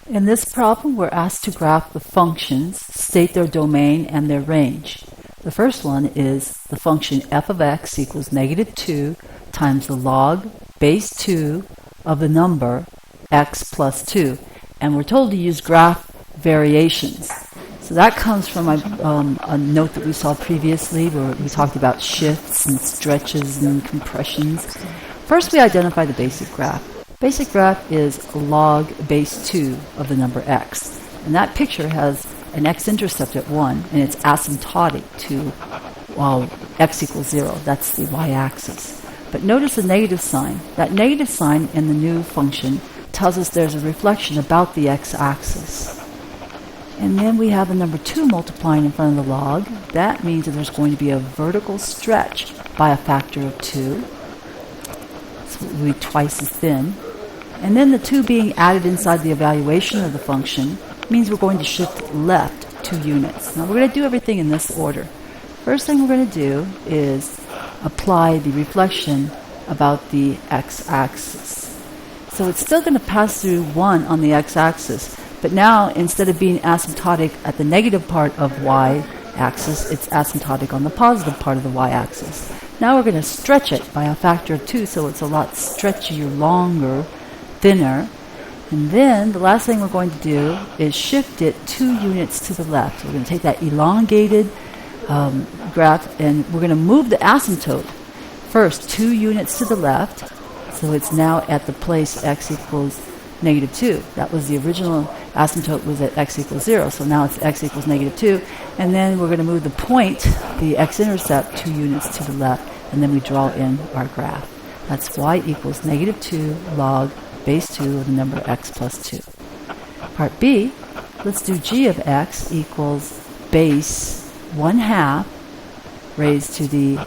In this problem, we're asked to graph the functions, state their domain and their range. The first one is the function f of x equals -2 times the log base 2 of the number x plus 2. And we're told to use graph variations. So that comes from a note that we saw previously where we talked about shifts and stretches and compressions. First, we identify the basic graph. Basic graph is log base 2 of the number x. And that picture has an x-intercept at 1, and it's asymptotic to x equals 0. That's the y-axis. But notice the negative sign. That negative sign in the new function tells us there's a reflection about the x-axis. And then we have the number 2 multiplying in front of the log. That means that there's going to be a vertical stretch by a factor of 2. So it will be twice as thin. And then the 2 being added inside the evaluation of the function means we're going to shift left 2 units. Now we're going to do everything in this order. First thing we're going to do is apply the reflection about the x-axis. So it's still going to pass through 1 on the x-axis, but now instead of being asymptotic at the negative part of y-axis, it's asymptotic on the positive part of the y-axis. Now we're going to stretch it by a factor of 2, so it's a lot stretchier, longer, thinner. And then the last thing we're going to do is shift it 2 units to the left. We're going to take that elongated graph and we're going to move the asymptote first 2 units to the left. So it's now at the place x equals -2. That was the original asymptote was at x equals 0. So now it's x equals -2. And then we're going to move the point, the x-intercept, 2 units to the left. And then we draw in our graph. That's y equals -2 log base 2 of the number x plus 2. Part B, let's do g of x equals base 1/2 raised to the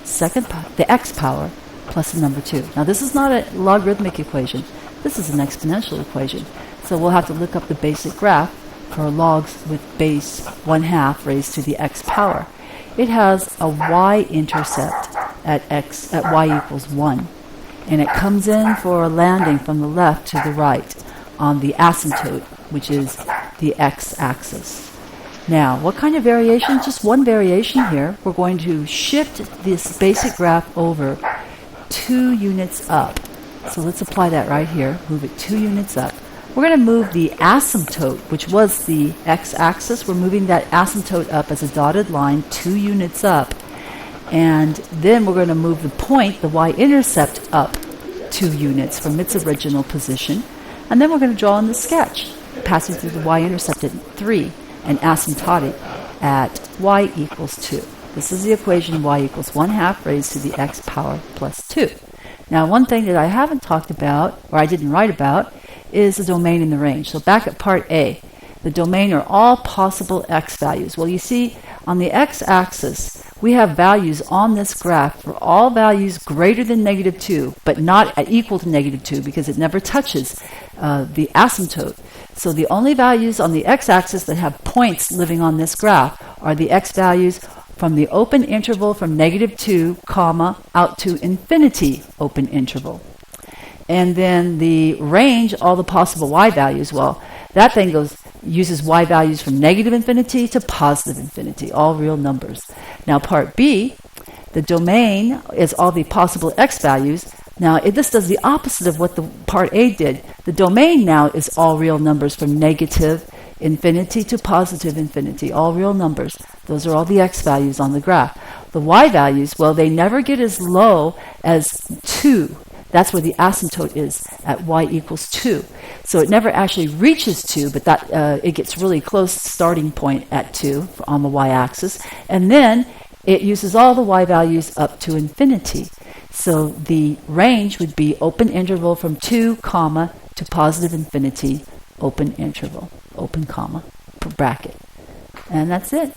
x power plus the number 2. Now this is not a logarithmic equation. This is an exponential equation. So we'll have to look up the basic graph for logs with base 1/2 raised to the x power. It has a y-intercept at y equals 1. And it comes in for a landing from the left to the right on the asymptote, which is the x-axis. Now, what kind of variation? Just one variation here. We're going to shift this basic graph over 2 units up. So let's apply that right here. Move it 2 units up. We're going to move the asymptote, which was the x-axis. We're moving that asymptote up as a dotted line 2 units up. And then we're going to move the point, the y-intercept, up 2 units from its original position. And then we're going to draw in the sketch, passing through the y-intercept at 3 and asymptotic at y equals 2. This is the equation y equals 1/2 raised to the x power plus 2. Now, one thing that I haven't talked about, or I didn't write about, is the domain and the range. So back at part A, the domain are all possible x values. Well, you see, on the x-axis, we have values on this graph for all values greater than -2, but not equal to -2 because it never touches the asymptote. So the only values on the x-axis that have points living on this graph are the x values from the open interval from -2, comma, out to infinity open interval. And then the range, all the possible y values, well, that thing uses y values from -infinity to +infinity, all real numbers. Now part B, the domain is all the possible x values. Now this does the opposite of what the part A did. The domain now is all real numbers from -infinity to +infinity, all real numbers. Those are all the x values on the graph. The y values, well, they never get as low as 2. That's where the asymptote is at y equals 2. So it never actually reaches 2, but that it gets really close starting point at 2 on the y-axis. And then it uses all the y values up to infinity. So the range would be open interval from 2, comma, to +infinity, open interval, open comma, bracket. And that's it.